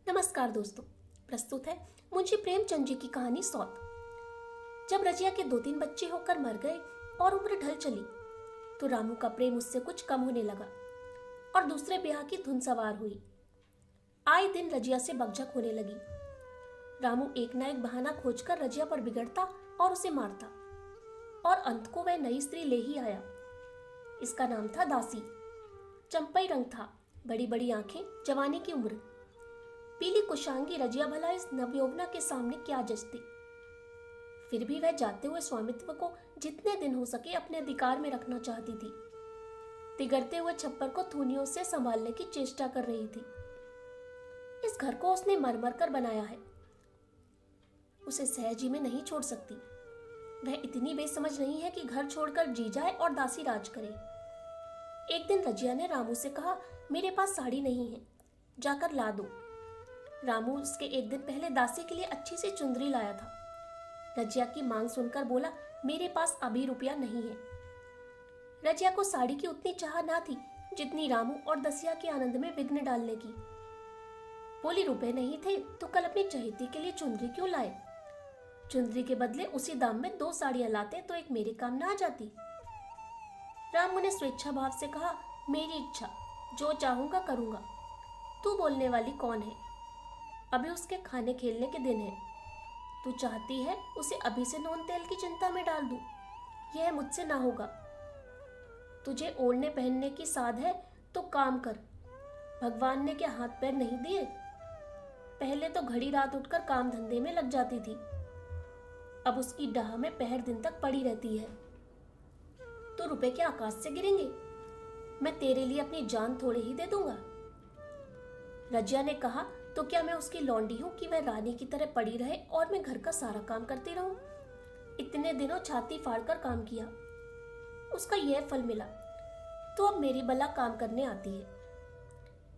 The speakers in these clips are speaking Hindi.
नमस्कार दोस्तों। प्रस्तुत है मुंशी प्रेमचंद जी की कहानी सौत। जब रजिया के 2-3 बच्चे होकर मर गए और उम्र ढल चली तो रामू का प्रेम उससे कुछ कम होने लगा और दूसरे ब्याह की धुन सवार हुई। आए दिन रजिया से बकझक होने लगी। रामू एक न एक बहाना खोजकर रजिया पर बिगड़ता और उसे मारता और अंत को वह नई स्त्री ले ही आया। इसका नाम था दासी। चंपई रंग था, बड़ी बड़ी आंखें, जवानी की उम्र। पीली कुशांगी रजिया भला इस नवयौवना के सामने क्या जचती। फिर भी वह जाते हुए स्वामित्व को जितने दिन हो सके अपने अधिकार में रखना चाहती थी। तिगरते हुए छप्पर को थूनियों से संभालने की चेष्टा कर रही थी। इस घर को उसने मरमर कर बनाया है, उसे सहज ही में नहीं छोड़ सकती। वह इतनी बेसमझ नहीं है कि घर छोड़कर जी जाए और दासी राज करे। एक दिन रजिया ने रामू से कहा, मेरे पास साड़ी नहीं है, जाकर ला दो। रामू उसके एक दिन पहले दासी के लिए अच्छी सी चुंदरी लाया था। रजिया की मांग सुनकर बोला, मेरे पास अभी रुपया नहीं है। रजिया को साड़ी की उतनी चाह ना थी जितनी रामू और दसिया के आनंद में विघ्न डालने की। बोली, रुपए नहीं थे तो कल अपनी चहेती के लिए चुंदरी क्यों लाए? चुंदरी के बदले उसी दाम में 2 साड़ियां लाते तो एक मेरे काम ना आ जाती। रामू ने स्वेच्छा भाव से कहा, मेरी इच्छा, जो चाहूंगा करूंगा। तू बोलने वाली कौन है? अभी उसके खाने खेलने के दिन है। तू चाहती है उसे अभी से नून तेल की चिंता में डाल दूं? यह मुझसे ना होगा। तुझे ओढ़ने पहनने की साध है तो काम कर। भगवान ने क्या हाथ पैर नहीं दिए? पहले तो घड़ी रात उठकर काम धंधे में लग जाती थी, अब उसकी डाह में पहर दिन तक पड़ी रहती है। तो रुपए क्या आकाश से गिरेंगे? मैं तेरे लिए अपनी जान थोड़े ही दे दूंगा। रजिया ने कहा, तो क्या मैं उसकी लौंडी हूं कि वह रानी की तरह पड़ी रहे और मैं घर का सारा काम करती रहूं? इतने दिनों छाती फाड़कर काम किया, उसका यह फल मिला, तो अब मेरी बला काम करने आती है।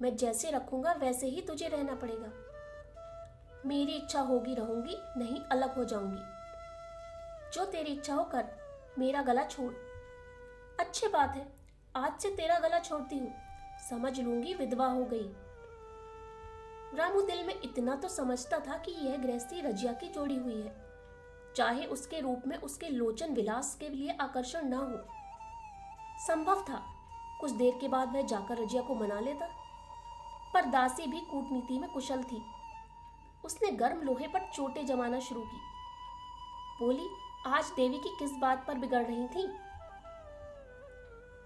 मैं जैसे रखूंगा वैसे ही तुझे रहना पड़ेगा। मेरी इच्छा होगी रहूंगी, नहीं अलग हो जाऊंगी। जो तेरी इच्छा हो कर, मेरा गला छोड़। अच्छी बात है, आज से तेरा गला छोड़ती हूं, समझ लूंगी विधवा हो गई। रामू दिल में इतना तो समझता था कि यह गृहस्थी रजिया की जोड़ी हुई है, चाहे उसके रूप में उसके लोचन विलास के लिए आकर्षण ना हो। संभव था कुछ देर के बाद वह जाकर रजिया को मना लेता, पर दासी भी कूटनीति में कुशल थी। उसने गर्म लोहे पर चोटें जमाना शुरू की। बोली, आज देवी की किस बात पर बिगड़ रही थी?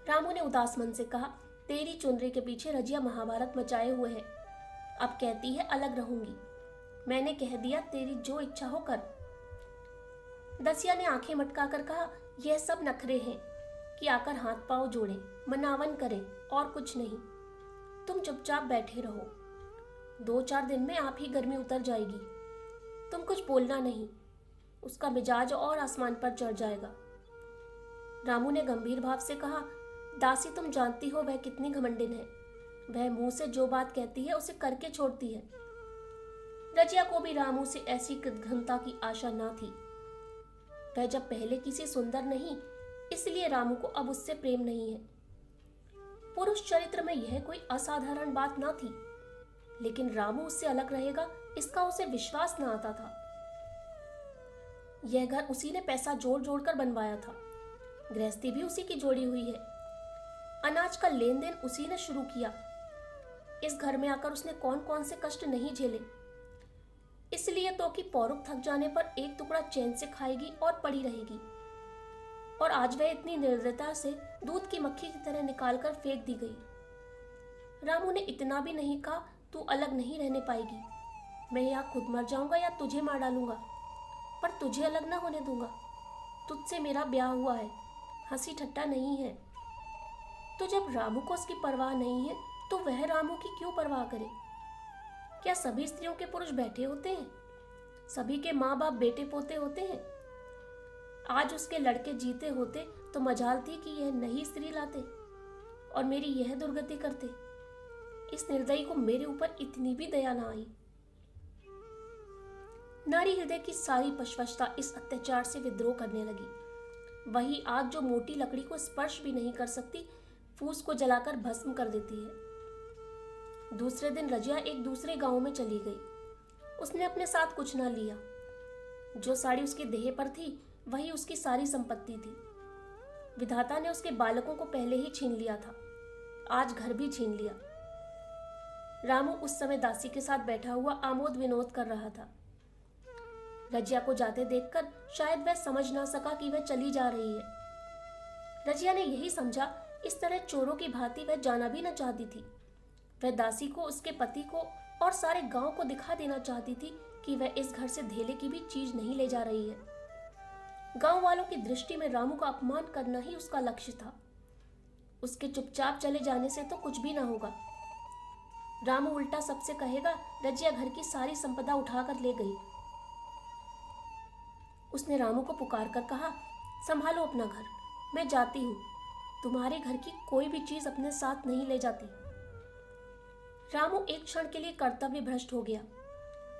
रामू ने उदास मन से कहा, तेरी चुनरी के पीछे रजिया महाभारत मचाए हुए है। अब कहती है अलग रहूंगी। मैंने कह दिया, तेरी जो इच्छा हो कर। दसिया ने आंखें मटकाकर कहा, यह सब नखरे हैं कि आकर हाथ पांव जोड़े, मनावन करें और कुछ नहीं। तुम चुपचाप बैठे रहो, 2-4 दिन में आप ही गर्मी उतर जाएगी। तुम कुछ बोलना नहीं, उसका मिजाज और आसमान पर चढ़ जाएगा। रामू ने गंभीर भाव से कहा, दासी तुम जानती हो वह कितनी घमंडिन है। वह मुंह से जो बात कहती है उसे करके छोड़ती है। रजिया को भी रामू से ऐसी कृतघ्नता की आशा न थी। वह जब पहले किसी सुंदर नहीं, इसलिए रामू को अब उससे प्रेम नहीं है। पुरुष चरित्र में यह कोई असाधारण बात न थी, लेकिन रामू उससे अलग रहेगा इसका उसे विश्वास न आता था। यह घर उसी ने पैसा जोड़ जोड़ कर बनवाया था, गृहस्थी भी उसी की जोड़ी हुई है, अनाज का लेन देन उसी ने शुरू किया। इस घर में आकर उसने कौन कौन से कष्ट नहीं झेले। इसलिए तो कि पौरुख थक जाने पर एक टुकड़ा चैन से खाएगी और पड़ी रहेगी, और आज वह इतनी निर्दयता से दूध की मक्खी की तरह निकालकर फेंक दी गई। रामू ने इतना भी नहीं कहा, तू अलग नहीं रहने पाएगी। मैं या खुद मर जाऊंगा या तुझे मार डालूंगा, पर तुझे अलग ना होने दूंगा। तुझसे मेरा ब्याह हुआ है, हंसी ठट्टा नहीं है। तो जब रामू को उसकी परवाह नहीं है तो वह रामू की क्यों परवाह करे? क्या सभी स्त्रियों के पुरुष बैठे होते हैं? सभी के माँ बाप बेटे पोते होते हैं? आज उसके लड़के जीते होते तो मजाल थी कि यह नई स्त्री लाते और मेरी यह दुर्गति करते। इस निर्दयी को मेरे ऊपर इतनी भी दया ना आई। नारी हृदय की सारी पशवशता इस अत्याचार से विद्रोह करने लगी। वही आग जो मोटी लकड़ी को स्पर्श भी नहीं कर सकती, फूस को जलाकर भस्म कर देती है। दूसरे दिन रजिया एक दूसरे गांव में चली गई। उसने अपने साथ कुछ ना लिया। जो साड़ी उसके देह पर थी वही उसकी सारी संपत्ति थी। विधाता ने उसके बालकों को पहले ही छीन लिया था, आज घर भी छीन लिया। रामू उस समय दासी के साथ बैठा हुआ आमोद विनोद कर रहा था। रजिया को जाते देखकर शायद वह समझ ना सका कि वह चली जा रही है। रजिया ने यही समझा, इस तरह चोरों की भांति वह जाना भी न चाहती थी। वह दासी को, उसके पति को और सारे गांव को दिखा देना चाहती थी कि वह इस घर से धेले की भी चीज नहीं ले जा रही है। गांव वालों की दृष्टि में रामू का अपमान करना ही उसका लक्ष्य था। उसके चुपचाप चले जाने से तो कुछ भी ना होगा। रामू उल्टा सबसे कहेगा, रजिया घर की सारी संपदा उठाकर ले गई। उसने रामू को पुकार कर कहा, संभालो अपना घर, मैं जाती हूं। तुम्हारे घर की कोई भी चीज अपने साथ नहीं ले जाती। रामू एक क्षण के लिए कर्तव्य भ्रष्ट हो गया।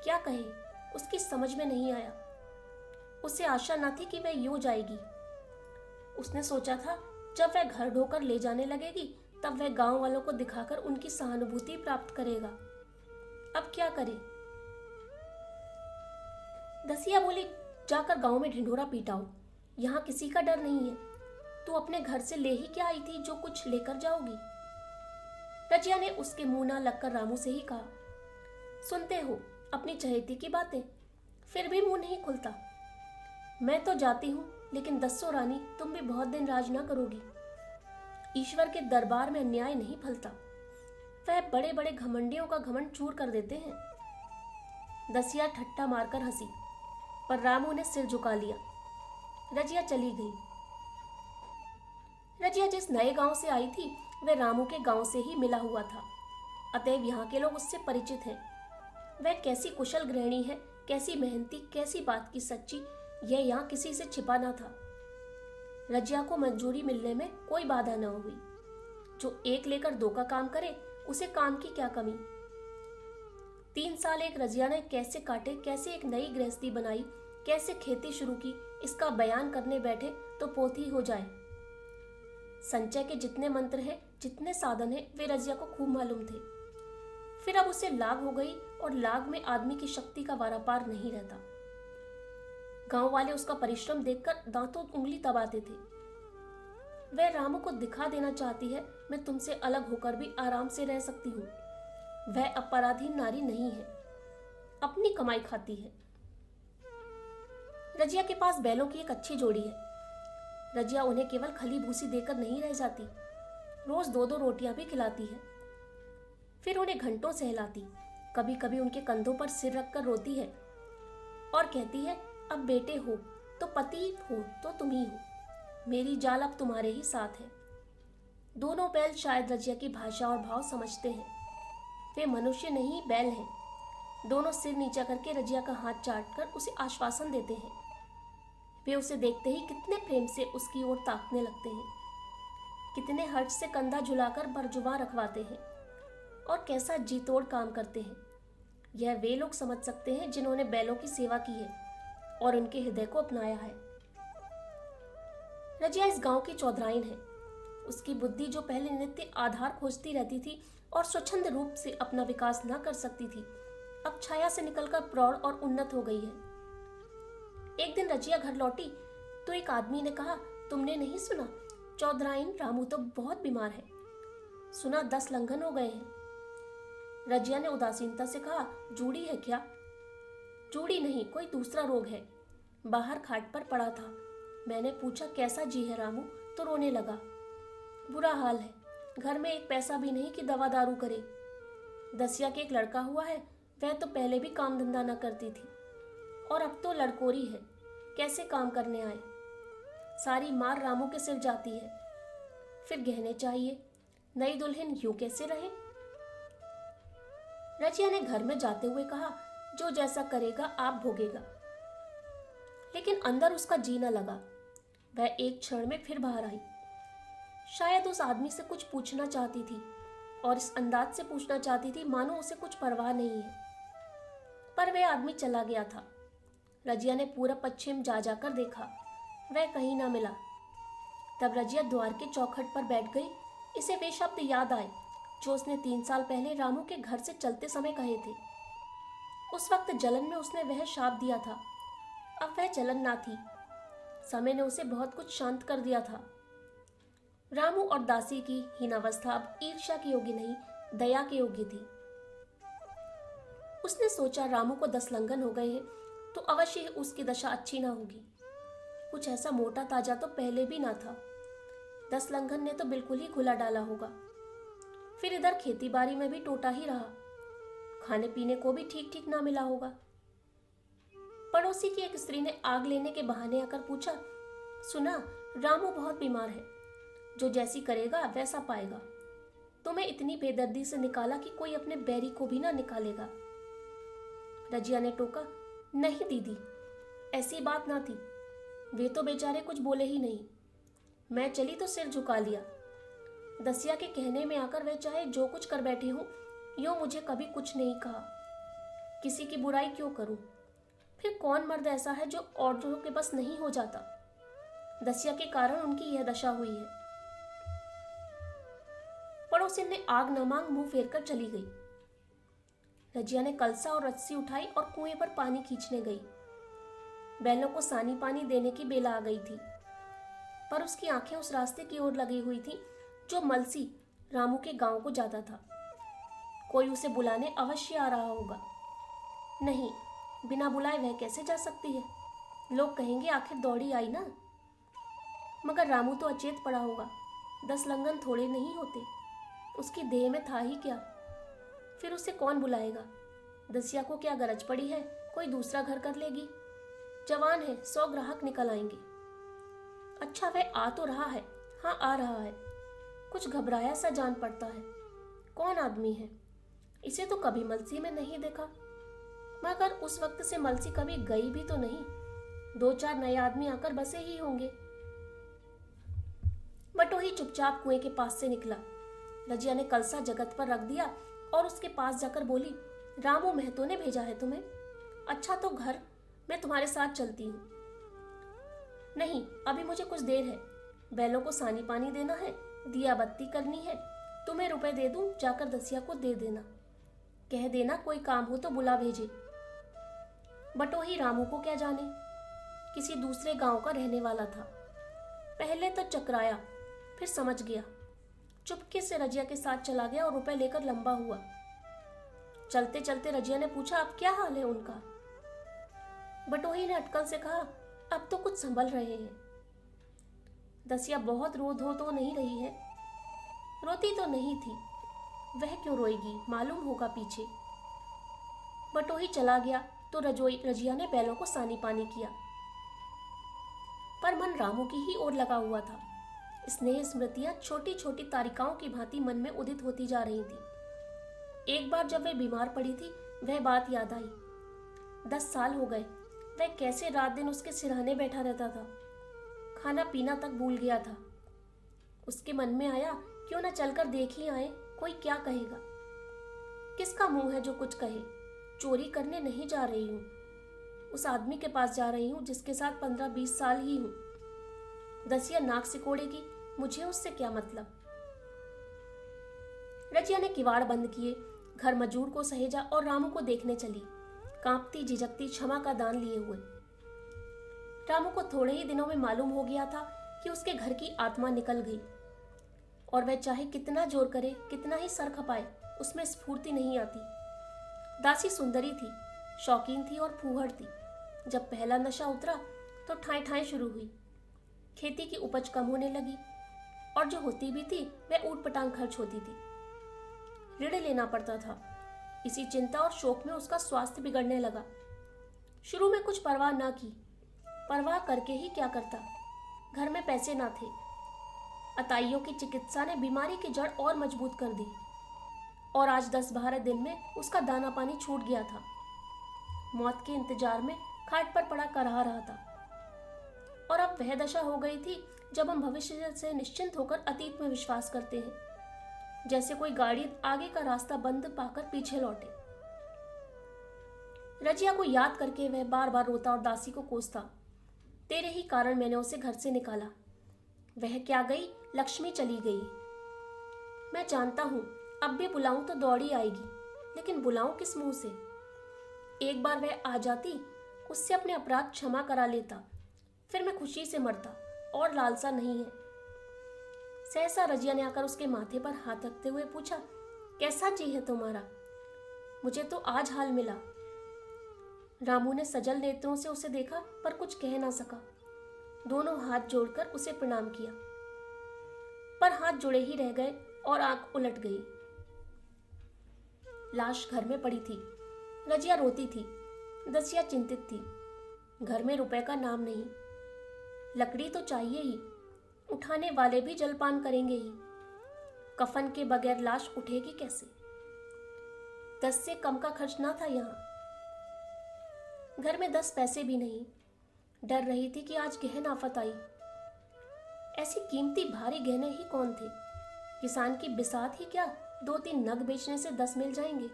क्या कहे, उसकी समझ में नहीं आया। उसे आशा न थी कि वह यूं जाएगी। उसने सोचा था जब वह घर ढोकर ले जाने लगेगी तब वह गांव वालों को दिखाकर उनकी सहानुभूति प्राप्त करेगा। अब क्या करे। दसिया बोली, जाकर गांव में ढिंढोरा पीटाओ, यहाँ किसी का डर नहीं है। तू अपने घर से ले ही क्या आई थी जो कुछ लेकर जाओगी। रजिया ने उसके मुंह ना लगकर रामू से ही कहा, सुनते हो अपनी चहेती की बातें, फिर भी मुंह नहीं खुलता। मैं तो जाती हूं, लेकिन दस्सो रानी तुम भी बहुत दिन राज ना करोगी। ईश्वर के दरबार में अन्याय नहीं फलता। वह बड़े बड़े घमंडियों का घमंड चूर कर देते हैं। दसिया ठट्टा मारकर हंसी, पर रामू ने सिर झुका लिया। रजिया चली गई। रजिया जिस नए गांव से आई थी वह रामू के गांव से ही मिला हुआ था, अतएव यहाँ के लोग उससे परिचित हैं। वह कैसी कुशल गृहिणी है, कैसी मेहनती, कैसी बात की सच्ची, यह यहाँ किसी से छिपा ना था। रजिया को मंजूरी मिलने में कोई बाधा न हुई। जो एक लेकर दो का काम करे उसे काम की क्या कमी। 3 साल एक रजिया ने कैसे काटे, कैसे एक नई गृहस्थी बनाई, कैसे खेती शुरू की, इसका बयान करने बैठे तो पोथी हो जाए। संचय के जितने मंत्र हैं, जितने साधन हैं, वे रजिया को खूब मालूम थे। फिर अब उसे लाग हो गई और लाग में आदमी की शक्ति का वारापार नहीं रहता। गांव वाले उसका परिश्रम देखकर दांतों उंगली दबाते थे। वह रामू को दिखा देना चाहती है, मैं तुमसे अलग होकर भी आराम से रह सकती हूँ। वह अपराधीन नारी नहीं है, अपनी कमाई खाती है। रजिया के पास बैलों की एक अच्छी जोड़ी है। रजिया उन्हें केवल खली भूसी देकर नहीं रह जाती, रोज 2-2 रोटियां भी खिलाती है। फिर उन्हें घंटों सहलाती, कभी कभी उनके कंधों पर सिर रखकर रोती है और कहती है, अब बेटे हो तो पति हो तो तुम ही हो, मेरी जाल अब तुम्हारे ही साथ है। दोनों बैल शायद रजिया की भाषा और भाव समझते हैं। वे मनुष्य नहीं, बैल हैं। दोनों सिर नीचा करके रजिया का हाथ चाटकर उसे आश्वासन देते हैं। वे उसे देखते ही कितने प्रेम से उसकी ओर ताकने लगते हैं, कितने हर्ष से कंधा झुलाकर बरजुबां रखवाते हैं और कैसा जी तोड़ काम करते हैं। यह वे लोग समझ सकते हैं जिन्होंने बैलों की सेवा की है और उनके हृदय को अपनाया है। रजिया इस गांव की चौधराइन है। उसकी बुद्धि जो पहले नित्य आधार खोजती रहती थी और स्वच्छंद रूप से अपना विकास न कर सकती थी, अब छाया से निकलकर प्रौढ़ और उन्नत हो गई है। एक दिन रजिया घर लौटी तो एक आदमी ने कहा, तुमने नहीं सुना, चौधराइन रामू तो बहुत बीमार है। सुना 10 लंघन हो गए हैं। रजिया ने उदासीनता से कहा, जूड़ी है क्या? जूड़ी नहीं, कोई दूसरा रोग है। बाहर खाट पर पड़ा था। मैंने पूछा कैसा जी है रामू, तो रोने लगा। बुरा हाल है, घर में एक पैसा भी नहीं कि दवा दारू करे। दसिया के एक लड़का हुआ है, वह तो पहले भी काम धंधा न करती थी और अब तो लड़कोरी है, कैसे काम करने आए। सारी मार रामू के सिर जाती है। फिर गहने चाहिए, नई दुल्हन यूं कैसे रहे। रजिया ने घर में जाते हुए कहा, जो जैसा करेगा आप भोगेगा। लेकिन अंदर उसका जी न लगा। वह एक क्षण में फिर बाहर आई। शायद उस आदमी से कुछ पूछना चाहती थी और इस अंदाज से पूछना चाहती थी मानो उसे कुछ परवाह नहीं है। पर वह आदमी चला गया था। रजिया ने पूरब पश्चिम जा जाकर देखा, वह कहीं ना मिला। तब रजिया द्वार के चौखट पर बैठ गई। इसे वे शब्द याद आए जो उसने 3 साल पहले रामू के घर से चलते समय कहे थे। उस वक्त जलन में उसने वह शाप दिया था। अब वह जलन ना थी। समय ने उसे बहुत कुछ शांत कर दिया था। रामू और दासी की हीनावस्था अब ईर्ष्या के योग्य नहीं, दया के योग्य थी। उसने सोचा रामू को 10 लंघन हो गए हैं तो अवश्य ही उसकी दशा अच्छी ना होगी। कुछ ऐसा मोटा ताजा तो पहले भी ना था। 10 लंघन ने तो बिल्कुल ही खुला डाला होगा। फिर इधर खेती बाड़ी में भी टोटा ही रहा। खाने पीने को भी ठीक ठीक ना मिला होगा। पड़ोसी की एक स्त्री ने आग लेने के बहाने आकर पूछा, सुना रामू बहुत बीमार है, जो जैसी करेगा वैसा पाएगा। तुम्हें इतनी बेदर्दी से निकाला कि कोई अपने बैरी को भी ना निकालेगा। रजिया ने टोका, नहीं दीदी, ऐसी बात ना थी। वे तो बेचारे कुछ बोले ही नहीं। मैं चली तो सिर झुका लिया। दसिया के कहने में आकर वह चाहे जो कुछ कर बैठी हूं, यूं मुझे कभी कुछ नहीं कहा। किसी की बुराई क्यों करूं? फिर कौन मर्द ऐसा है जो औरतों के बस नहीं हो जाता? दसिया के कारण उनकी यह दशा हुई है। पड़ोसिन ने आग न मांग मुंह फेर कर चली गई। रजिया ने कलसा और रस्सी उठाई और कुएं पर पानी खींचने गई। बैलों को सानी पानी देने की बेला आ गई थी, पर उसकी आंखें उस रास्ते की ओर लगी हुई थी जो मलसी रामू के गांव को जाता था। कोई उसे बुलाने अवश्य आ रहा होगा। नहीं, बिना बुलाए वह कैसे जा सकती है? लोग कहेंगे आखिर दौड़ी आई ना। मगर रामू तो अचेत पड़ा होगा। 10 लंघन थोड़े नहीं होते। उसकी देह में था ही क्या? फिर उसे कौन बुलाएगा? दसिया को क्या गरज पड़ी है? कोई दूसरा घर कर लेगी। जवान है, 100 ग्राहक निकल आएंगे। अच्छा, वह आ तो रहा है। हाँ, आ रहा है। कुछ घबराया सा जान पड़ता है। कौन आदमी है? इसे तो कभी मलसी में नहीं देखा। मगर उस वक्त से मलसी कभी गई भी तो नहीं। 2-4 नए आदमी आकर बसे ही होंगे। बटोही चुपचाप कुएं के पास से निकला। रजिया ने कलसा जगत पर रख दिया और उसके पास जाकर बोली, रामू महतो ने भेजा है तुम्हें? अच्छा तो घर, मैं तुम्हारे साथ चलती हूँ। नहीं, अभी मुझे कुछ देर है। बैलों को सानी पानी देना है, दिया बत्ती करनी है। तुम्हें रुपए दे दूं, जाकर दसिया को दे देना। कह देना कोई काम हो तो बुला भेजे। बटोही रामू को क्या जाने, किसी दूसरे गांव का रहने वाला था। पहले तो चकराया, फिर समझ गया। चुपके से रजिया के साथ चला गया और रुपए लेकर लंबा हुआ। चलते चलते रजिया ने पूछा, अब क्या हाल है उनका? बटोही ने अटकल से कहा, अब तो कुछ संभल रहे हैं। दसिया बहुत रो धो तो नहीं रही है। रोती तो नहीं थी। वह क्यों रोएगी, मालूम होगा पीछे। बटोही चला गया तो रजिया ने बैलों को सानी पानी किया, पर मन रामू की ही ओर लगा हुआ था। स्नेह स्मृतियां छोटी छोटी तारिकाओं की भांति मन में उदित होती जा रही थी। एक बार जब वह बीमार पड़ी थी, वह बात याद आई। 10 साल हो गए, वह कैसे रात दिन उसके सिरहाने बैठा रहता था। खाना पीना तक भूल गया था। उसके मन में आया, क्यों न चलकर देख ही आए, कोई क्या कहेगा। किसका मुंह है जो कुछ कहे। चोरी करने नहीं जा रही हूं, उस आदमी के पास जा रही हूं जिसके साथ 15-20 साल ही हूं। दसिया नाक सिकोड़ेगी, मुझे उससे क्या मतलब। रजिया ने किवाड़ बंद किए, घर मजूर को सहेजा और रामू को देखने चली, कांपती झिझकती, क्षमा का दान लिए हुए। रामू को थोड़े ही दिनों में मालूम हो गया था कि उसके घर की आत्मा निकल गई, और वह चाहे कितना जोर करे, कितना ही सर खपाए, उसमें स्फूर्ति नहीं आती। दासी सुंदरी थी, शौकीन थी और फूहड़ थी। जब पहला नशा उतरा तो ठाई ठाई शुरू हुई। खेती की उपज कम होने लगी, और जो होती भी थी वह ऊट पटांग खर्च होती थी। ऋण लेना पड़ता था। इसी चिंता और शोक में उसका स्वास्थ्य बिगड़ने लगा। शुरू में कुछ परवाह ना की, परवाह करके ही क्या करता। घर में पैसे ना थे। अताइयों की चिकित्सा ने बीमारी की जड़ और मजबूत कर दी, और आज 10-12 दिन में उसका दाना पानी छूट गया था। मौत के इंतजार में खाट पर पड़ा कराह रहा था। और अब वह दशा हो गई थी जब हम भविष्य से निश्चिंत होकर अतीत में विश्वास करते हैं, जैसे कोई गाड़ी आगे का रास्ता बंद पाकर पीछे लौटे। रजिया को याद करके वह बार बार रोता और दासी को कोसता, तेरे ही कारण मैंने उसे घर से निकाला। वह क्या गई, लक्ष्मी चली गई। मैं जानता हूं अब भी बुलाऊं तो दौड़ी आएगी, लेकिन बुलाऊं किस मुंह से? एक बार वह आ जाती, उससे अपने अपराध क्षमा करा लेता, फिर मैं खुशी से मरता, और लालसा नहीं है। सहसा रजिया ने आकर उसके माथे पर हाथ रखते हुए पूछा, कैसा जी है तुम्हारा? मुझे तो आज हाल मिला। रामू ने सजल नेत्रों से उसे देखा, पर कुछ कह ना सका। दोनों हाथ जोड़कर उसे प्रणाम किया, पर हाथ जुड़े ही रह गए और आंख उलट गई। लाश घर में पड़ी थी। रजिया रोती थी, दसिया चिंतित थी। घर में रुपए का नाम नहीं। लकड़ी तो चाहिए ही, उठाने वाले भी जलपान करेंगे ही। कफन के बगैर लाश उठेगी कैसे? 10 से कम का खर्च ना था यहाँ। घर में 10 पैसे भी नहीं। डर रही थी कि आज गहन आफत आई। ऐसी कीमती भारी गहने ही कौन थे? किसान की बिसात ही क्या 2-3 नग बेचने से 10 मिल जाएंगे?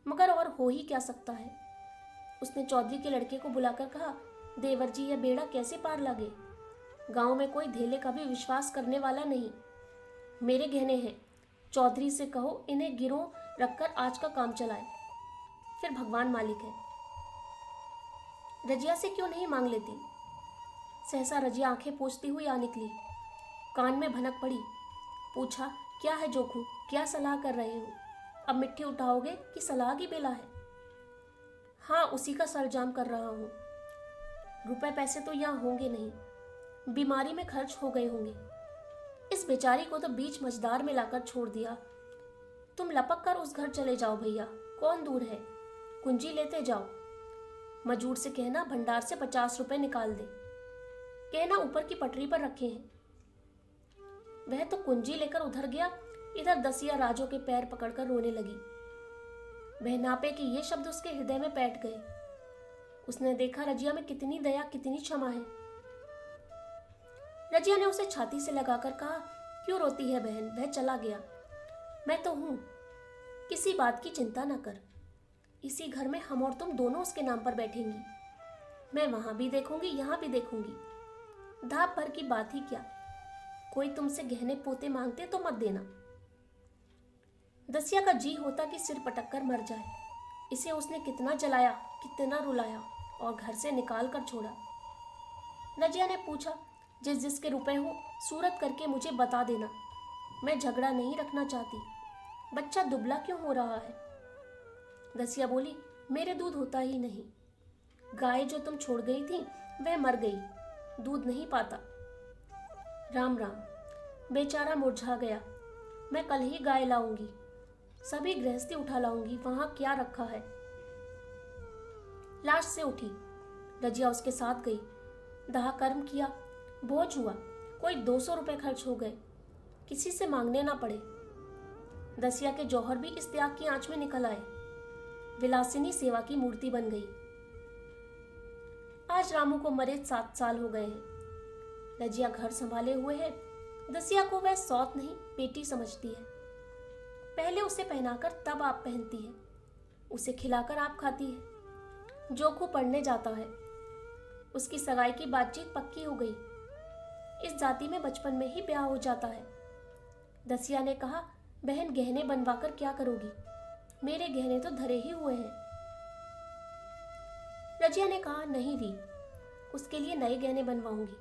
मगर और हो ही क्या सकता है। उसने चौधरी के लड़के को बुलाकर कहा, देवर जी, यह बेड़ा कैसे पार लगे? गांव में कोई धेले का भी विश्वास करने वाला नहीं। मेरे गहने हैं, चौधरी से कहो इन्हें गिरोह रखकर आज का काम चलाए, फिर भगवान मालिक है। रजिया से क्यों नहीं मांग लेती? सहसा रजिया आंखें पोंछती हुई आ निकली। कान में भनक पड़ी। पूछा, क्या है जोखू, क्या सलाह कर रहे हो? अब मिट्टी उठाओगे कि सलाह की बेला है? हाँ, उसी का सरंजाम कर रहा हूँ। रुपए पैसे तो यहाँ होंगे नहीं, बीमारी में खर्च हो गए होंगे। इस बेचारी को तो बीच मझदार में लाकर छोड़ दिया। तुम लपक कर उस घर चले जाओ भैया, कौन दूर है, कुंजी लेते जाओ। मजूर से कहना भंडार से 50 रुपए निकाल दे। कहना ऊपर की पटरी पर रखे हैं। वह तो कुंजी लेकर उधर गया, इधर दसिया राजो के पैर पकड़कर रोने लगी। वह नापे कि ये शब्द उसके हृदय में बैठ गए। उसने देखा रजिया में कितनी दया, कितनी क्षमा है। रजिया ने उसे छाती से लगाकर कहा, क्यों रोती है बहन, वह चला गया, मैं तो हूं, किसी बात की चिंता न कर। इसी घर में हम और तुम दोनों उसके नाम पर बैठेंगी। मैं वहां भी देखूंगी, यहां भी देखूंगी। धाप भर की बात ही क्या। कोई तुमसे गहने पोते मांगते तो मत देना। दसिया का जी होता कि सिर पटक कर मर जाए। इसे उसने कितना जलाया, कितना रुलाया और घर से निकाल कर छोड़ा। रजिया ने पूछा, जिस जिसके रुपए हो सूरत करके मुझे बता देना। मैं झगड़ा नहीं रखना चाहती। बच्चा दुबला क्यों हो रहा है? दसिया बोली, मेरे दूध होता ही नहीं। गाय जो तुम छोड़ गई थी वह मर गई, दूध नहीं पाता। राम राम, बेचारा मुरझा गया। मैं कल ही गाय लाऊंगी, सभी गृहस्थी उठा लाऊंगी, वहां क्या रखा है। लाश से उठी, रजिया उसके साथ गई। दाह कर्म किया, बोझ हुआ, कोई 200 रुपए खर्च हो गए, किसी से मांगने ना पड़े। दसिया के जौहर भी इस त्याग की आंच में निकल आए। विलासिनी सेवा की मूर्ति बन गई। आज रामू को मरे 7 साल हो गए हैं। रजिया घर संभाले हुए है। दसिया को वह सौत नहीं, बेटी समझती है। पहले उसे पहनाकर तब आप पहनती है, उसे खिलाकर आप खाती है। जोखू पढ़ने जाता है। उसकी सगाई की बातचीत पक्की हो गई। इस जाति में बचपन में ही ब्याह हो जाता है। दसिया ने कहा, बहन गहने बनवाकर क्या करोगी? मेरे गहने तो धरे ही हुए हैं। रजिया ने कहा, नहीं री, उसके लिए नए गहने बनवाऊंगी।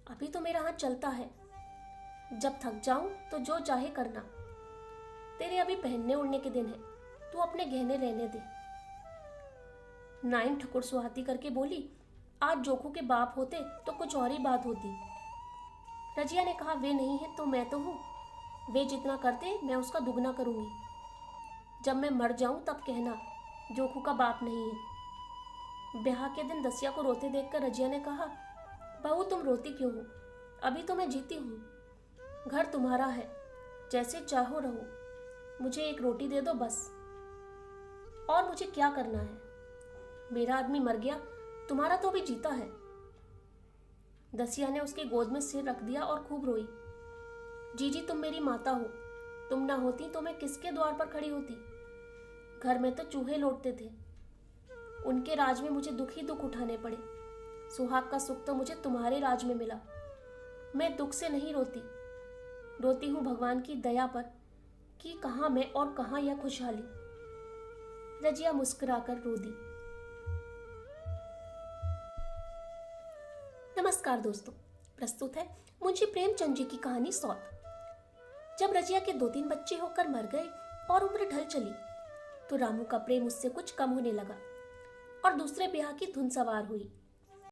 अभी तो मेरा हाथ चलता है, जब थक जाऊं तो जो चाहे करना। तेरे अभी पहनने उड़ने के दिन है, तू अपने गहने रहने दे। नाइन ठकुर सुहाती करके बोली, आज जोखू के बाप होते तो कुछ और ही बात होती। रजिया ने कहा, वे नहीं है तो मैं तो हूं। वे जितना करते मैं उसका दुगना करूंगी। जब मैं मर जाऊं तब कहना जोखू का बाप नहीं है। ब्याह के दिन दसिया को रोते देखकर रजिया ने कहा, बहू तुम रोती क्यों हो? अभी तो मैं जीती हूं। घर तुम्हारा है, जैसे चाहो रहो। मुझे एक रोटी दे दो बस। और मुझे क्या करना है? मेरा आदमी मर गया, तुम्हारा तो अभी जीता है। दसिया ने उसके गोद में सिर रख दिया और खूब रोई। जीजी तुम मेरी माता हो, तुम ना होती तो मैं किसके द्वार पर खड़ी होती? घर में तो चूहे लौटते थे, उनके राज में मुझे दुख ही दुख उठाने पड़े। सुहाग का सुख तो मुझे तुम्हारे राज में मिला। मैं दुख से नहीं रोती, रोती हूँ भगवान की दया पर कि कहाँ मैं और कहाँ यह खुशहाली। रजिया मुस्कुराकर रो दी। नमस्कार दोस्तों, प्रस्तुत है मुंशी प्रेमचंद जी की कहानी सौत। जब रजिया के 2-3 बच्चे होकर मर गए और उम्र ढल चली तो रामू का प्रेम उससे कुछ कम होने लगा और दूसरे ब्याह की धुन सवार हुई।